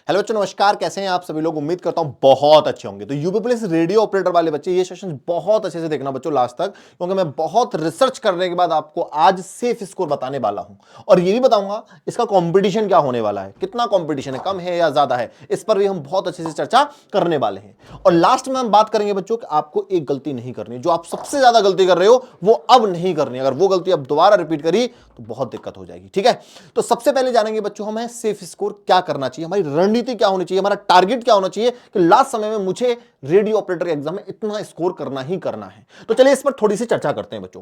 Hello बच्चों, नमस्कार। कैसे हैं आप सभी लोग? उम्मीद करता हूं बहुत अच्छे होंगे। तो यूपी पुलिस रेडियो ऑपरेटर वाले बच्चे ये सेशन बहुत अच्छे से देखना बच्चों लास्ट तक, क्योंकि मैं बहुत रिसर्च करने के बाद आपको आज सेफ स्कोर बताने वाला हूं और ये भी बताऊंगा इसका कंपटीशन क्या होने वाला है, कितना कंपटीशन है, कम है या ज्यादा है, इस पर भी हम बहुत अच्छे से चर्चा करने वाले हैं। और लास्ट में हम बात करेंगे बच्चों कि आपको एक गलती नहीं करनी, जो आप सबसे ज्यादा गलती कर रहे हो वो अब नहीं करनी। अगर वो गलती अब दोबारा रिपीट करी तो बहुत दिक्कत हो जाएगी। ठीक है, तो सबसे पहले जानेंगे बच्चों हमें सेफ स्कोर क्या करना चाहिए, हमारी रणनीति क्या होनी चाहिए, हमारा टारगेट क्या होना चाहिए कि लास्ट समय में मुझे रेडियो ऑपरेटर के एग्जाम में इतना स्कोर करना ही करना है। तो चलिए इस पर थोड़ी सी चर्चा करते हैं बच्चों।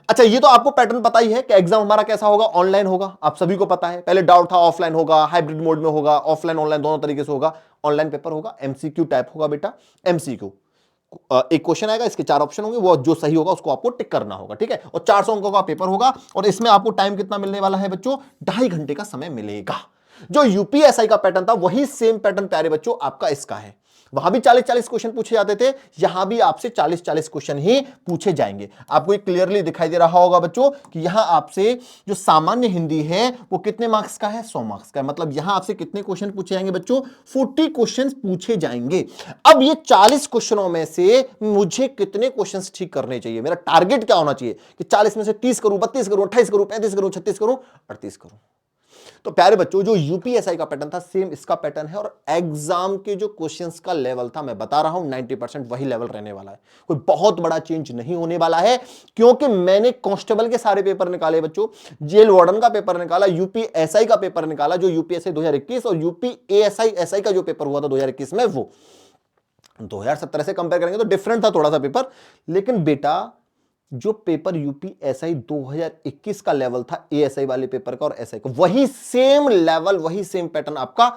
अच्छा, ये तो आपको पैटर्न पता ही है कि एग्जाम हमारा कैसा होगा, ऑनलाइन होगा, आप सभी को पता है। पहले डाउट था ऑफलाइन होगा, हाइब्रिड मोड में होगा, ऑफलाइन ऑनलाइन दोनों तरीके से होगा। ऑनलाइन पेपर होगा, एमसीक्यू टाइप होगा बेटा। एमसीक्यू एक क्वेश्चन आएगा, इसके 4 ऑप्शन होंगे, वो जो सही होगा उसको आपको टिक करना होगा। ठीक है, और 400 अंकों का पेपर होगा और इसमें आपको टाइम कितना मिलने वाला है बच्चों? 2.5 घंटे का समय मिलेगा। जो यूपीएसआई का पैटर्न था वही सेम पैटर्न प्यारे बच्चों आपका इसका है। वहां भी 40-40 क्वेश्चन पूछे जाते थे, यहां भी आपसे 40-40 क्वेश्चन ही पूछे जाएंगे। आपको ये क्लियरली दिखाई दे रहा होगा बच्चों कि यहां आपसे जो सामान्य हिंदी है वो कितने मार्क्स का है? 100 मार्क्स का है। मतलब यहां आपसे कितने क्वेश्चन पूछे जाएंगे बच्चों? 40 क्वेश्चन पूछे जाएंगे। अब ये 40 क्वेश्चनों में से मुझे कितने क्वेश्चन ठीक करने चाहिए? मेरा टारगेट क्या होना चाहिए कि 40 में से 30 करूं, 32 करूं, 28 करूं, 35 करूं, 36 करूं, 38 करूं? तो प्यारे बच्चों, जो यूपीएसआई का पैटर्न था सेम इसका पैटर्न है और एग्जाम के जो क्वेश्चंस का लेवल था, मैं बता रहा हूं 90% वही लेवल रहने वाला है। कोई बहुत बड़ा चेंज नहीं होने वाला है, क्योंकि मैंने कांस्टेबल के सारे पेपर निकाले बच्चों, जेल वार्डन का पेपर निकाला, यूपीएसआई का पेपर निकाला, जो यूपीएसआई 2021 और यूपीएसआई एसआई का जो पेपर हुआ था 2021 में, वो 2017 से कंपेयर करेंगे तो डिफरेंट था थोड़ा सा पेपर। लेकिन बेटा जो पेपर यूपीएसआई 2021 का लेवल था एएसआई वाले पेपर का और एसआई का, वही सेम लेवल, वही सेम पैटर्न आपका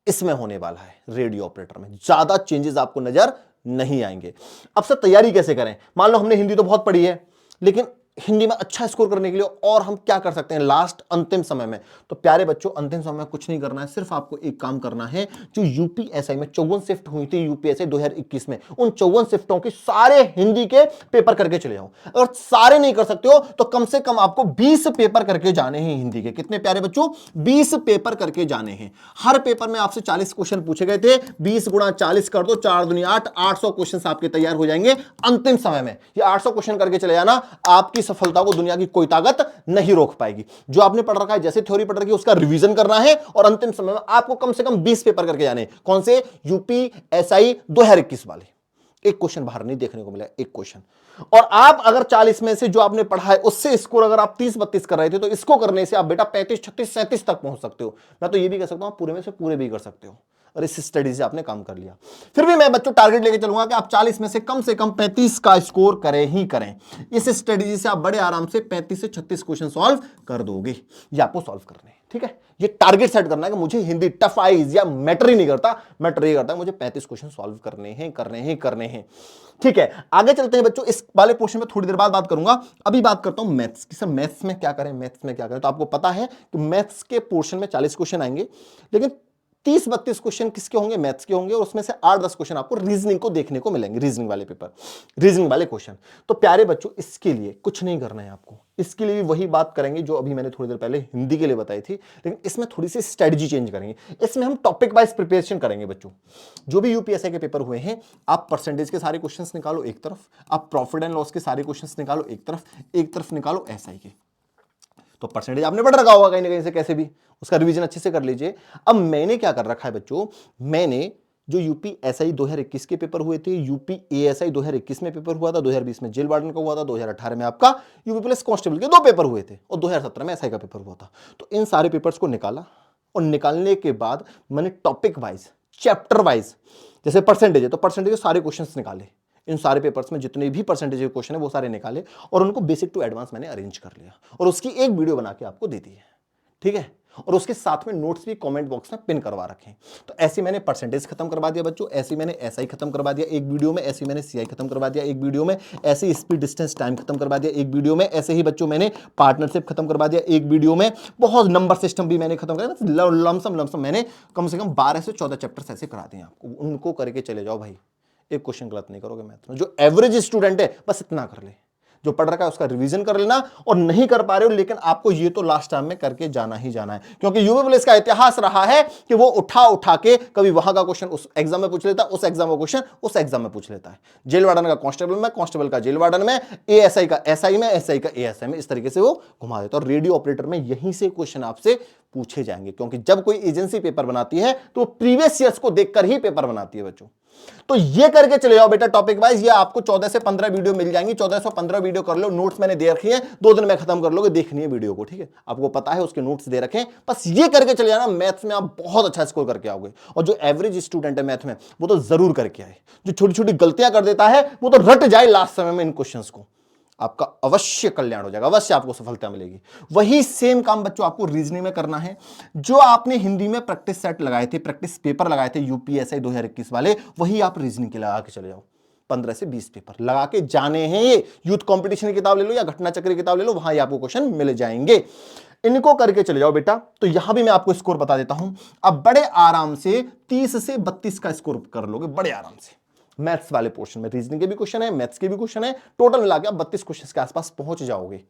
इसमें होने वाला है। रेडियो ऑपरेटर में ज्यादा चेंजेस आपको नजर नहीं आएंगे। अब सर तैयारी कैसे करें? मान लो हमने हिंदी तो बहुत पढ़ी है, लेकिन हिंदी में अच्छा स्कोर करने के लिए और हम क्या कर सकते हैं लास्ट अंतिम समय में? तो प्यारे बच्चों, अंतिम समय में कुछ नहीं करना है, सिर्फ आपको एक काम करना है। जो यूपीएसआई में 54 शिफ्ट हुई थी यूपीएसआई 2021 में, उन 54 शिफ्टों की सारे हिंदी के पेपर करके चले जाओ। अगर सारे नहीं कर सकते हो तो कम से कम आपको 20 पेपर करके जाने हैं हिंदी के। कितने प्यारे बच्चों? 20 पेपर करके जाने हैं। हर पेपर में आपसे 40 क्वेश्चन पूछे गए थे, 20 गुणा 40 कर दो, 4 दूनी 8, 800 क्वेश्चन आपके तैयार हो जाएंगे अंतिम समय में। ये 800 क्वेश्चन करके चले जाना, आपकी सफलता को दुनिया की कोई ताकत नहीं रोक पाएगी। जो आपने पढ़ रखा है, जैसे थ्योरी पढ़ रखी है, उसका रिवीजन करना है और अंतिम समय में आपको कम से कम 20 पेपर करके जाने। कौन से? यूपीएसआई 2021 वाले। एक क्वेश्चन बाहर नहीं देखने को मिला, एक क्वेश्चन। और आप अगर 40 में से जो आपने पढ़ा है उससे स्कोर अगर आप 30-32 कर रहे थे, तो इसको करने से आप बेटा 35, 36, 37 तक पहुंच सकते हो। मैं तो ये भी कह सकता हूं पूरे में से पूरे भी कर सकते हो, और इस स्टडी से आपने काम कर लिया। फिर भी मैं बच्चों टारगेट लेके चलूंगा कि आप 40 में से कम 35 का स्कोर करें ही करें। इस स्ट्रेटजी से आप बड़े आराम से 35 से 36 क्वेश्चन सॉल्व कर दोगे। ये आपको सॉल्व करने हैं। ठीक है, ये टारगेट सेट करना है कि मुझे हिंदी टफ आइज या मैटर ही नहीं करता, मैटर ये करता है मुझे 35 क्वेश्चन सॉल्व करने हैं, करने हैं, करने हैं। ठीक है, आगे चलते हैं बच्चों। इस वाले पोर्शन में थोड़ी देर बाद बात करूंगा। अभी बात करता हूं मैथ्स की। सर मैथ्स में क्या करें, मैथ्स में क्या करें? तो आपको पता है कि मैथ्स के पोर्शन में 40 क्वेश्चन आएंगे, लेकिन 30-32 क्वेश्चन किसके होंगे? मैथ्स के होंगे, और उसमें से 8-10 क्वेश्चन आपको रीजनिंग को देखने को मिलेंगे, रीजनिंग वाले पेपर, रीजनिंग वाले क्वेश्चन। तो प्यारे बच्चों, इसके लिए कुछ नहीं करना है आपको। इसके लिए भी वही बात करेंगे जो अभी मैंने थोड़ी देर पहले हिंदी के लिए बताई थी, लेकिन इसमें थोड़ी सी स्ट्रेटजी चेंज करेंगे। इसमें हम टॉपिक वाइज प्रिपरेशन करेंगे बच्चों। जो भी यूपीएसआई के पेपर हुए हैं, आप परसेंटेज के सारे क्वेश्चंस निकालो एक तरफ, आप प्रॉफिट एंड लॉस के सारे क्वेश्चंस निकालो एक तरफ निकालो एसआई के। तो परसेंटेज आपने पढ़ रखा होगा कहीं ना कहीं से, कैसे भी उसका रिवीजन अच्छे से कर लीजिए। अब मैंने क्या कर रखा है बच्चों, मैंने जो यूपीएसआई 2021 के पेपर हुए थे, यूपीएएसआई 2021 में पेपर हुआ था, 2020 में जेल वार्डन का हुआ था, 2018 में आपका यूपी पुलिस कांस्टेबल के 2 पेपर हुए थे, और 2017 में एसआई का पेपर हुआ था। तो इन सारे पेपर्स को निकाला, और निकालने के बाद मैंने टॉपिक वाइज, चैप्टर वाइज, जैसे परसेंटेज है तो परसेंटेज के सारे क्वेश्चन निकाले। इन सारे पेपर्स में जितने भी परसेंटेज के क्वेश्चन है वो सारे निकाले, और उनको बेसिक टू एडवांस मैंने अरेंज कर लिया, और उसकी एक वीडियो बना के आपको दे दी है। ठीक है, और उसके साथ में नोट्स भी कमेंट बॉक्स में पिन करवा रखे हैं। तो ऐसे मैंने परसेंटेज खत्म करवा दिया बच्चों, ऐसे मैंने एसआई खत्म करवा दिया एक वीडियो में, ऐसे मैंने सीआई खत्म करवा दिया एक वीडियो में, ऐसे स्पीड डिस्टेंस टाइम खत्म करवा दिया एक वीडियो में, ऐसे ही बच्चों मैंने पार्टनरशिप खत्म करवा दिया एक वीडियो में, बहुत नंबर सिस्टम भी मैंने खत्म कर दिया। लमसम मैंने कम से कम 12 से 14 चैप्टर्स ऐसे करा दिए आपको। उनको करके चले जाओ भाई, एक क्वेश्चन गलत नहीं करोगे मैथ में। जो एवरेज स्टूडेंट है बस इतना कर ले, जो पढ़ रखा है उसका रिवीजन कर लेना, और नहीं कर पा रहे हो लेकिन आपको ये तो लास्ट टाइम में करके जाना ही जाना है, क्योंकि यूपी पुलिस का इतिहास रहा है कि वो उठा के कभी वहां का क्वेश्चन उस एग्जाम में पूछ लेता है, उस एग्जाम का क्वेश्चन उस एग्जाम में पूछ लेता है, जेल वार्डन का कांस्टेबल में, कांस्टेबल का जेल वार्डन में, एएसआई का एसआई में, एसआई का एएसआई में, इस तरीके से वो घुमा देता है। और रेडियो ऑपरेटर में यहीं से क्वेश्चन आपसे पूछे जाएंगे, क्योंकि जब कोई एजेंसी पेपर बनाती है तो प्रीवियस ईयर्स को देखकर ही पेपर बनाती है बच्चों। तो ये करके चले जाओ बेटा टॉपिक वाइज, ये आपको 14 से 15 वीडियो मिल जाएंगी, 14 से 15 वीडियो कर लो, नोट्स मैंने दे रखी है, 2 दिन में खत्म कर लोगे, देखनी है वीडियो को, ठीक है, आपको पता है उसके नोट्स दे रखे हैं, बस ये करके चले जाना, मैथ्स में आप बहुत अच्छा स्कोर करके आओगे। और जो एवरेज स्टूडेंट है मैथ में वो तो जरूर करके आए, जो छोटी छोटी गलतियां कर देता है वो तो रट जाए लास्ट समय में इन क्वेश्चंस को, आपका अवश्य कल्याण हो जाएगा, अवश्य आपको सफलता मिलेगी। वही सेम काम बच्चों आपको रीजनिंग में करना है, जो आपने हिंदी में प्रैक्टिस सेट लगाए थे, प्रैक्टिस पेपर लगाए थे यूपीएसआई 2021 वाले, वही आप रीजनिंग के लगा के चले जाओ। 15 से 20 पेपर लगा के जाने हैं, ये यूथ कंपटीशन की किताब ले लो या घटना चक्र की किताब ले लो, वहां आपको क्वेश्चन मिल जाएंगे, इनको करके चले जाओ बेटा। तो यहां भी मैं आपको स्कोर बता देता हूं, अब बड़े आराम से 30 से 32 का स्कोर कर लोगे बड़े आराम से। मैथ्स वाले पोर्शन में रीजनिंग के भी क्वेश्चन है, मैथ्स के भी क्वेश्चन है, टोटल मिला के आप 32 क्वेश्चन के आसपास पहुंच जाओगे।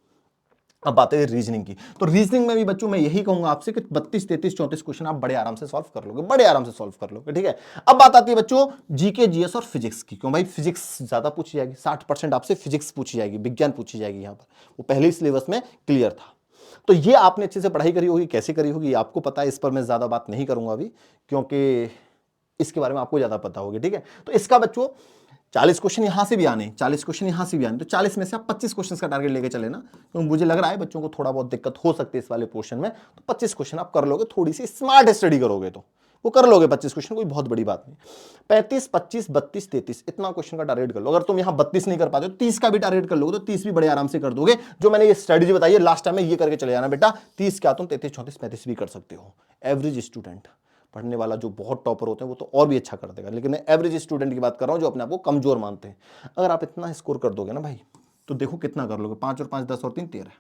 अब बात है रीजनिंग की, तो रीजनिंग में भी बच्चों मैं यही कहूंगा आपसे कि 32, 33, 34 क्वेश्चन आप बड़े आराम से सॉल्व कर लोगे, बड़े आराम से सॉल्व कर लोगे, ठीक है। अब बात आती है बच्चों जीके, जीएस और फिजिक्स की, क्यों भाई फिजिक्स ज्यादा पूछी जाएगी, 60% आपसे फिजिक्स पूछी जाएगी, विज्ञान पूछी जाएगी, यहां पर वो पहले ही सिलेबस में क्लियर था। तो ये आपने अच्छे से पढ़ाई करी होगी, कैसे करी होगी ये आपको पता है, इस पर मैं ज्यादा बात नहीं करूंगा अभी, क्योंकि इसके बारे में आपको ज्यादा पता होगी, ठीक है। तो इसका बच्चों 40 क्वेश्चन यहां से भी आने, 40 क्वेश्चन यहां से भी आने, तो 40 में से आप 25 क्वेश्चन का टारगेट लेके चले ना, क्योंकि मुझे लग रहा है बच्चों को थोड़ा बहुत दिक्कत हो सकती है इस वाले पोर्शन में, तो 25 क्वेश्चन आप कर लोगे, थोड़ी सी स्मार्ट स्टडी करोगे तो वो कर लोगे 25 क्वेश्चन, कोई बहुत बड़ी बात नहीं। 35, 25, 32, 33 इतना क्वेश्चन का टारगेट कर लो। अगर तुम यहां 32 नहीं कर पाते तो 30 का भी टारगेट कर लोगे, तो 30 भी बड़े आराम से कर दोगे। जो मैंने ये स्ट्रेटजी बताई है लास्ट टाइम में, ये करके चले जाना बेटा, 30 क्या तुम 33, 34, 35 भी कर सकते हो। एवरेज स्टूडेंट, पढ़ने वाला जो बहुत टॉपर होते हैं वो तो और भी अच्छा कर देगा, लेकिन मैं एवरेज स्टूडेंट की बात कर रहा हूं जो अपने आप को कमजोर मानते हैं। अगर आप इतना स्कोर कर दोगे ना भाई, तो देखो कितना कर लोगे, 5 और 5 10 और 3 13,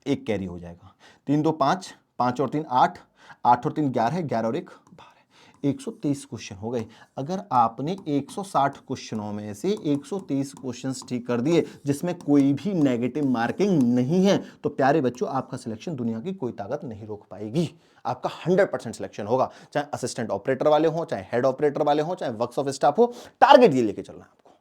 एक कैरी हो जाएगा, 3 2 5, 5 और 3 8, 8 और 3 11, 11 और 1 12, 123 क्वेश्चन हो गए। अगर आपने 160 क्वेश्चनों में से 123 क्वेश्चंस ठीक कर दिए जिसमें कोई भी नेगेटिव मार्किंग नहीं है, तो प्यारे बच्चों आपका सिलेक्शन दुनिया की कोई ताकत नहीं रोक पाएगी, आपका 100% सिलेक्शन होगा, चाहे असिस्टेंट ऑपरेटर वाले हो, चाहे हेड ऑपरेटर वाले हो, चाहे वर्क्स ऑफ स्टाफ हो। टारगेट ये लेके चलना है आपको,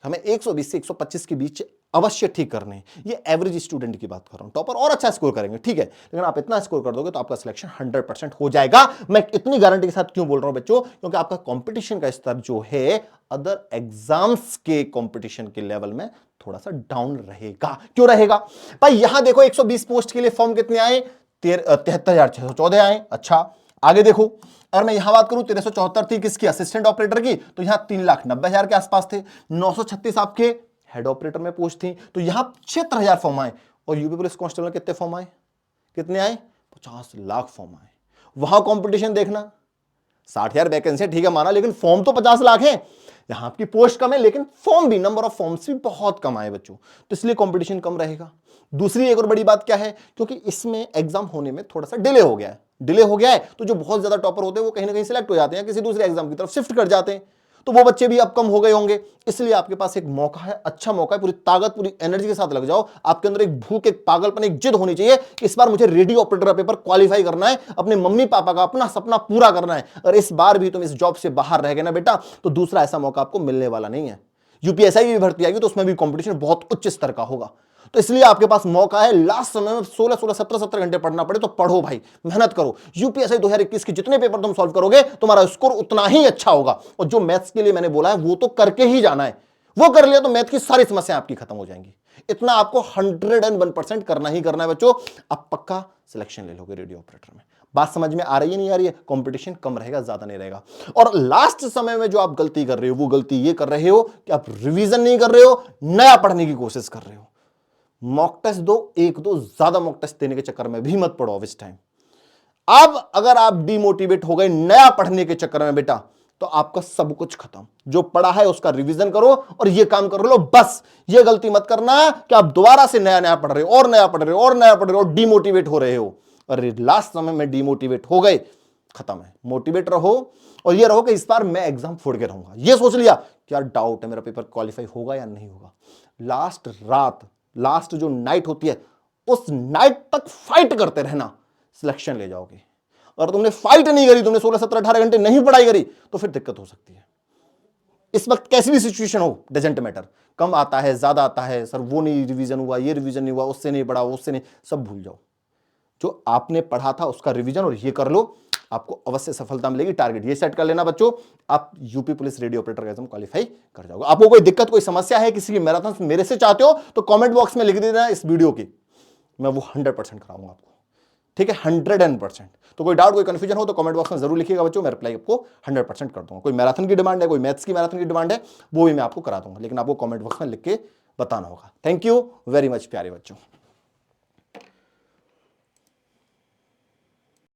हमें 120 से 125 के बीच अवश्य ठीक करने हैं। ये एवरेज स्टूडेंट की बात कर रहा हूं, टॉपर और अच्छा स्कोर करेंगे, ठीक है, लेकिन आप इतना स्कोर कर दोगे तो आपका सिलेक्शन 100% हो जाएगा। मैं इतनी गारंटी के साथ क्यों बोल रहा हूं बच्चों, क्योंकि आपका कंपटीशन का स्तर जो है अदर एग्जाम्स के कंपटीशन के लेवल में थोड़ा सा डाउन रहेगा। क्यों रहेगा भाई, यहां देखो 120 पोस्ट के लिए फॉर्म कितने आए, 73,614 आए। अच्छा आगे देखो, अगर मैं यहां बात करूं 1374 थी किसकी, असिस्टेंट ऑपरेटर की, तो यहां 3,90,000 के आसपास थे। 936 आपके हेड ऑपरेटर में पोस्ट थी, तो यहां 76,000 फॉर्म आए। और यूपी पुलिस कांस्टेबल में कितने फॉर्म आए, कितने आए, 50 लाख फॉर्म आए। वहां कंपटीशन देखना, 60,000 वैकेंसी ठीक है माना, लेकिन फॉर्म तो 50 लाख है। यहां आपकी पोस्ट कम है लेकिन फॉर्म भी, नंबर ऑफ फॉर्म्स भी बहुत कम आए बच्चों, तो इसलिए कंपटीशन कम रहेगा। दूसरी एक और बड़ी बात क्या है, क्योंकि इसमें एग्जाम होने में थोड़ा सा डिले हो गया है, डिले हो गया है, तो जो बहुत ज्यादा टॉपर होते हैं वो कहीं ना कहीं सिलेक्ट हो जाते हैं, किसी दूसरे एग्जाम की तरफ शिफ्ट कर जाते हैं, तो वो बच्चे भी अब कम हो गए होंगे। इसलिए आपके पास एक मौका है, अच्छा मौका है, पूरी ताकत पूरी एनर्जी के साथ लग जाओ। आपके अंदर एक भूख, एक पागलपन, एक जिद होनी चाहिए कि इस बार मुझे रेडियो ऑपरेटर का पेपर क्वालिफाई करना है, अपने मम्मी पापा का अपना सपना पूरा करना है। और इस बार भी तुम इस जॉब से बाहर रह गए ना बेटा, तो दूसरा ऐसा मौका आपको मिलने वाला नहीं है। यूपीएसआई की भी भर्ती आएगी तो उसमें भी कंपटीशन बहुत उच्च स्तर का होगा, तो इसलिए आपके पास मौका है। लास्ट समय में 16 17 घंटे पढ़ना पड़े तो पढ़ो भाई, मेहनत करो। यूपीएसआई 2021 के जितने पेपर तुम सॉल्व करोगे तुम्हारा स्कोर उतना ही अच्छा होगा। और जो मैथ्स के लिए मैंने बोला है वो तो करके ही जाना है, वो कर लिया तो मैथ की सारी समस्याएं आपकी खत्म हो जाएंगी। इतना आपको 101% करना ही करना है बच्चों। आप पक्का सिलेक्शन ले लोगे रेडियो ऑपरेटर में। बात समझ में आ रही है नहीं आ रही है, कंपटीशन कम रहेगा, ज्यादा नहीं रहेगा। और लास्ट समय में जो आप गलती कर रहे हो वो गलती ये कर रहे हो कि आप रिवीजन नहीं कर रहे हो, नया पढ़ने की कोशिश कर रहे हो। मॉक टेस्ट दो, एक दो ज्यादा मॉक टेस्ट देने के चक्कर में भी मत पड़ो इस टाइम। अब अगर आप डिमोटिवेट हो गए नया पढ़ने के चक्कर में बेटा, तो आपका सब कुछ खत्म। जो पढ़ा है उसका रिवीजन करो और ये काम कर लो बस। ये गलती मत करना कि आप दोबारा से नया नया पढ़ रहे हो और नया पढ़ रहे हो और नया पढ़ रहे हो, डिमोटिवेट हो रहे हो। और लास्ट समय में डिमोटिवेट हो गए, खत्म है। मोटिवेट रहो और ये रहो कि इस बार मैं एग्जाम फोड़ के रहूंगा। ये सोच लिया कि यार डाउट है मेरा पेपर क्वालिफाई होगा या नहीं होगा, लास्ट रात, लास्ट जो नाइट होती है उस नाइट तक फाइट करते रहना, सिलेक्शन ले जाओगे। अगर तुमने फाइट नहीं करी, तुमने 16 17 18 घंटे नहीं पढ़ाई करी, तो फिर दिक्कत हो सकती है। इस वक्त कैसी भी सिचुएशन हो, डजंट मैटर, कम आता है ज्यादा आता है, सर वो नहीं रिवीजन हुआ, ये रिवीजन नहीं हुआ, उससे नहीं पढ़ा, उससे नहीं, सब भूल जाओ। जो आपने पढ़ा था उसका रिवीजन और ये कर लो, आपको अवश्य सफलता मिलेगी। टारगेट ये सेट कर लेना बच्चों, आप यूपी पुलिस रेडियो ऑपरेटर का एग्जाम क्वालिफाई कर जाओगे। आपको कोई दिक्कत, कोई समस्या है, किसी की मैराथन मेरे से चाहते हो तो कमेंट बॉक्स में लिख देना इस वीडियो की, मैं वो 100% कराऊंगा आपको, ठीक है, 100%। तो कोई डाउट, कोई कंफ्यूजन हो तो कमेंट बॉक्स में जरूर लिखिएगा बच्चों, मैं रिप्लाई आपको 100% कर दूंगा। कोई मैराथन की डिमांड है, कोई मैथ्स की मैराथन की डिमांड है, वो भी मैं आपको करा दूंगा, लेकिन आपको कमेंट बॉक्स में लिख के बताना होगा। थैंक यू वेरी मच प्यारे बच्चों।